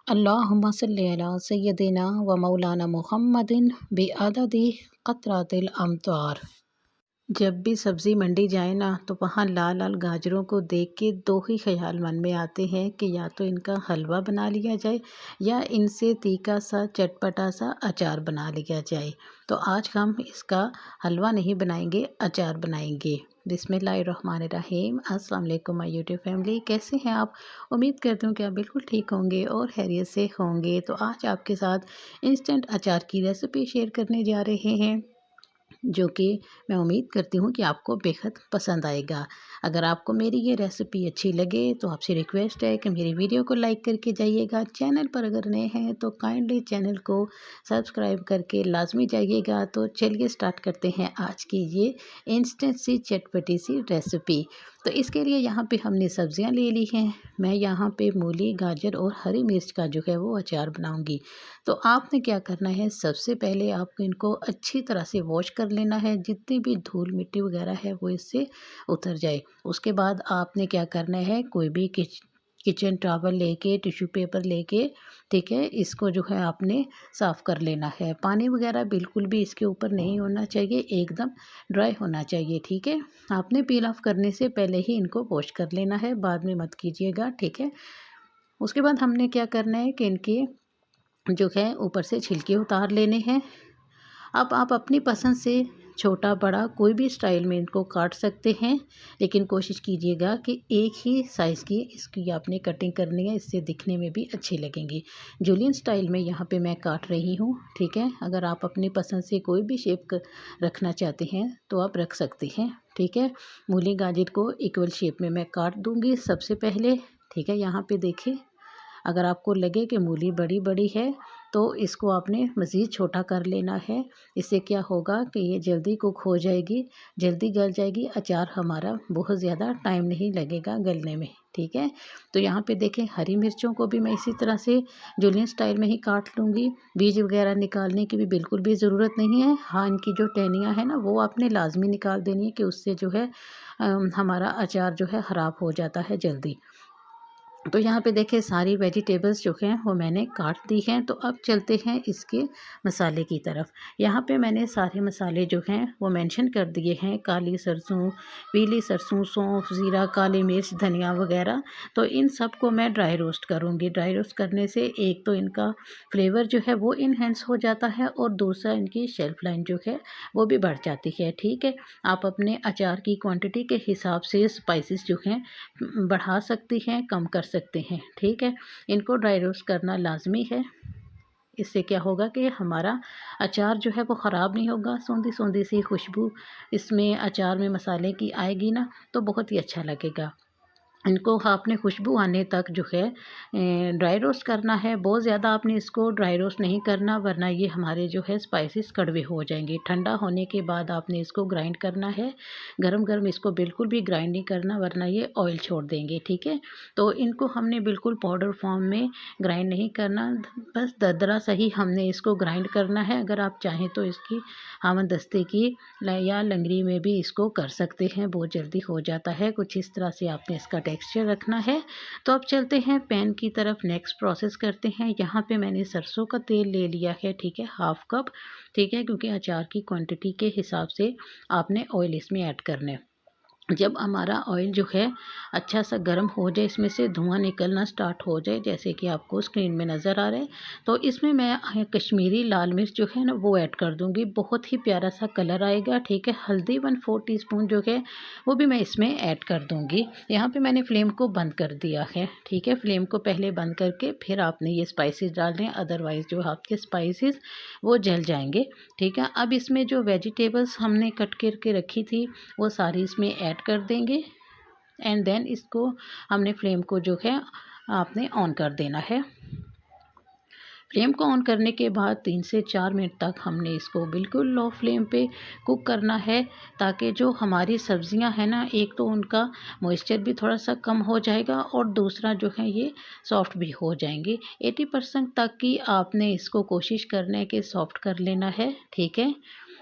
अल्लाहुम्मा सल्ली अला सय्यदिना व मौलाना मुहम्मदिन बिअददि क़तरातिल अमतार। जब भी सब्ज़ी मंडी जाए ना तो वहाँ लाल लाल गाजरों को देख के दो ही ख्याल मन में आते हैं कि या तो इनका हलवा बना लिया जाए या इनसे तीखा सा चटपटा सा अचार बना लिया जाए। तो आज हम इसका हलवा नहीं बनाएंगे, अचार बनाएंगे। बिस्मिल्लाहिर्रहमानिर्रहीम। अस्सलाम वालेकुम माय यूट्यूब फैमिली, कैसे हैं आप? उम्मीद करती हूँ कि आप बिल्कुल ठीक होंगे और खैरियत से होंगे। तो आज आपके साथ इंस्टेंट अचार की रेसिपी शेयर करने जा रहे हैं, जो कि मैं उम्मीद करती हूँ कि आपको बेहद पसंद आएगा। अगर आपको मेरी ये रेसिपी अच्छी लगे तो आपसे रिक्वेस्ट है कि मेरी वीडियो को लाइक करके जाइएगा। चैनल पर अगर नए हैं तो काइंडली चैनल को सब्सक्राइब करके लाजमी जाइएगा। तो चलिए स्टार्ट करते हैं आज की ये इंस्टेंट सी चटपटी सी रेसिपी। तो इसके लिए यहाँ पे हमने सब्जियाँ ले ली हैं। मैं यहाँ पे मूली, गाजर और हरी मिर्च का जो है वो अचार बनाऊँगी। तो आपने क्या करना है, सबसे पहले आपको इनको अच्छी तरह से वॉश कर लेना है, जितनी भी धूल मिट्टी वगैरह है वो इससे उतर जाए। उसके बाद आपने क्या करना है, कोई भी किचन टॉवल लेके, टिश्यू पेपर लेके, ठीक है, इसको जो है आपने साफ़ कर लेना है। पानी वगैरह बिल्कुल भी इसके ऊपर नहीं होना चाहिए, एकदम ड्राई होना चाहिए, ठीक है। आपने पील ऑफ करने से पहले ही इनको वॉश कर लेना है, बाद में मत कीजिएगा, ठीक है। उसके बाद हमने क्या करना है कि इनके जो है ऊपर से छिलके उतार लेने हैं। अब आप अपनी पसंद से छोटा बड़ा कोई भी स्टाइल में इनको काट सकते हैं, लेकिन कोशिश कीजिएगा कि एक ही साइज़ की इसकी आपने कटिंग करनी है, इससे दिखने में भी अच्छी लगेंगी। जूलियन स्टाइल में यहाँ पे मैं काट रही हूँ, ठीक है। अगर आप अपनी पसंद से कोई भी शेप रखना चाहते हैं तो आप रख सकते हैं, ठीक है। मूली गाजर को इक्वल शेप में मैं काट दूँगी सबसे पहले, ठीक है। यहाँ पे देखिए, अगर आपको लगे कि मूली बड़ी बड़ी है तो इसको आपने मज़ीद छोटा कर लेना है। इससे क्या होगा कि ये जल्दी कुक हो जाएगी, जल्दी गल जाएगी। अचार हमारा बहुत ज़्यादा टाइम नहीं लगेगा गलने में, ठीक है। तो यहाँ पे देखें, हरी मिर्चों को भी मैं इसी तरह से जूलियन स्टाइल में ही काट लूँगी। बीज वगैरह निकालने की भी बिल्कुल भी ज़रूरत नहीं है। हाँ, इनकी जो टहनियाँ हैं ना वो आपने लाजमी निकाल देनी है, कि उससे जो है हमारा अचार जो है ख़राब हो जाता है जल्दी। तो यहाँ पे देखिए, सारी वेजिटेबल्स जो हैं वो मैंने काट दी हैं। तो अब चलते हैं इसके मसाले की तरफ। यहाँ पे मैंने सारे मसाले जो हैं वो मेंशन कर दिए हैं, काली सरसों, पीली सरसों, सौंफ, ज़ीरा, काली मिर्च, धनिया वगैरह। तो इन सब को मैं ड्राई रोस्ट करूँगी। ड्राई रोस्ट करने से एक तो इनका फ्लेवर जो है वो इन्हेंस हो जाता है, और दूसरा इनकी शेल्फ लाइन जो है वो भी बढ़ जाती है, ठीक है। आप अपने अचार की क्वान्टिटी के हिसाब से स्पाइसेस जो हैं बढ़ा सकती हैं, कम कर सकते हैं, ठीक है। इनको ड्राई रोस्ट करना लाजमी है। इससे क्या होगा कि हमारा अचार जो है वो ख़राब नहीं होगा। सौंधी सौंधी सी खुशबू इसमें अचार में मसाले की आएगी ना, तो बहुत ही अच्छा लगेगा। इनको आपने खुशबू आने तक जो है ड्राई रोस्ट करना है। बहुत ज़्यादा आपने इसको ड्राई रोस्ट नहीं करना, वरना ये हमारे जो है स्पाइसेस कड़वे हो जाएंगे। ठंडा होने के बाद आपने इसको ग्राइंड करना है। गरम गरम इसको बिल्कुल भी ग्राइंड नहीं करना, वरना ये ऑयल छोड़ देंगे, ठीक है। तो इनको हमने बिल्कुल पाउडर फॉर्म में ग्राइंड नहीं करना, बस दरदरा सही हमने इसको ग्राइंड करना है। अगर आप चाहें तो इसकी हमदस्ते की या लंगड़ी में भी इसको कर सकते हैं, बहुत जल्दी हो जाता है। कुछ इस तरह से आपने इसका टेक्सचर रखना है। तो अब चलते हैं पैन की तरफ, नेक्स्ट प्रोसेस करते हैं। यहाँ पे मैंने सरसों का तेल ले लिया है, ठीक है, हाफ कप, ठीक है, क्योंकि अचार की क्वांटिटी के हिसाब से आपने ऑयल इसमें ऐड करना है। जब हमारा ऑयल जो है अच्छा सा गर्म हो जाए, इसमें से धुआं निकलना स्टार्ट हो जाए, जैसे कि आपको स्क्रीन में नज़र आ रहा है, तो इसमें मैं कश्मीरी लाल मिर्च जो है ना वो ऐड कर दूंगी। बहुत ही प्यारा सा कलर आएगा, ठीक है। हल्दी 1/4 टीस्पून जो है वो भी मैं इसमें ऐड कर दूंगी। यहाँ पे मैंने फ्लेम को बंद कर दिया है, ठीक है। फ्लेम को पहले बंद करके फिर आपने ये स्पाइसेस डालने हैं, अदरवाइज़ जो आपके स्पाइसेस वो जल जाएंगे, ठीक है। अब इसमें जो वेजिटेबल्स हमने कट करके रखी थी वो सारी इसमें ऐड कर देंगे, एंड देन इसको हमने फ्लेम को जो है आपने ऑन कर देना है। फ्लेम को ऑन करने के बाद 3 से 4 मिनट तक हमने इसको बिल्कुल लो फ्लेम पे कुक करना है, ताकि जो हमारी सब्जियां हैं ना, एक तो उनका मॉइस्चर भी थोड़ा सा कम हो जाएगा, और दूसरा जो है ये सॉफ्ट भी हो जाएंगे। 80% तक की आपने इसको कोशिश करने के सॉफ्ट कर लेना है, ठीक है।